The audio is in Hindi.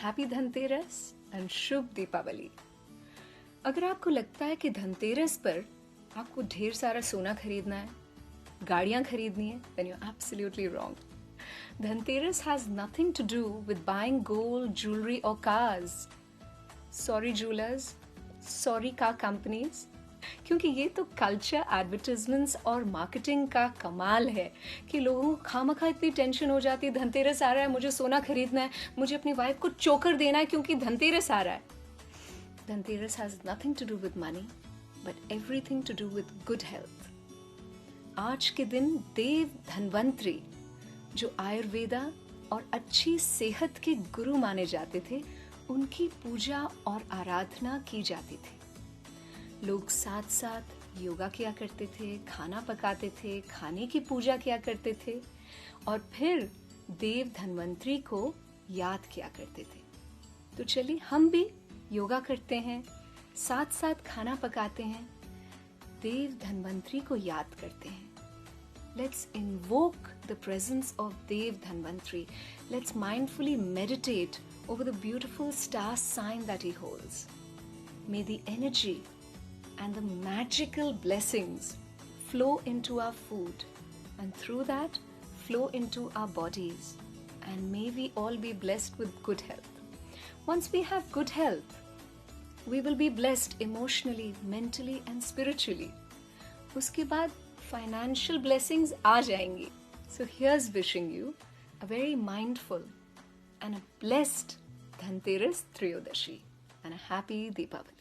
हैप्पी धनतेरस एंड शुभ दीपावली। अगर आपको लगता है कि धनतेरस पर आपको ढेर सारा सोना खरीदना है, गाड़ियां खरीदनी है, then you're absolutely wrong. Dhanteras has nothing to do with buying gold, jewelry or cars. Sorry jewelers, sorry car companies. क्योंकि ये तो कल्चर, एडवर्टाइजमेंट्स और मार्केटिंग का कमाल है कि लोगों को खामखा इतनी टेंशन हो जाती है, धनतेरस आ रहा है, मुझे सोना खरीदना है, मुझे अपनी वाइफ को चोकर देना है क्योंकि धनतेरस आ रहा है। Dhanteras has nothing to do with money but everything to do with good health. आज के दिन देव धन्वंतरी, जो आयुर्वेदा और अच्छी सेहत के गुरु माने जाते थे, उनकी पूजा और आराधना की जाती थी। लोग साथ साथ योगा किया करते थे, खाना पकाते थे, खाने की पूजा किया करते थे और फिर देव धन्वंतरी को याद किया करते थे। तो चलिए हम भी योगा करते हैं, साथ साथ खाना पकाते हैं, देव धन्वंतरी को याद करते हैं। Let's invoke the presence of Dev Dhanvantari. Let's mindfully meditate over the beautiful star sign that he holds. May the energy and the magical blessings flow into our food, and through that flow into our bodies, and may we all be blessed with good health. Once we have good health, we will be blessed emotionally, mentally and spiritually. उसके बाद financial blessings आ जाएंगी. So here's wishing you a very mindful and a blessed Dhanteras Triyodashi and a happy Deepavali.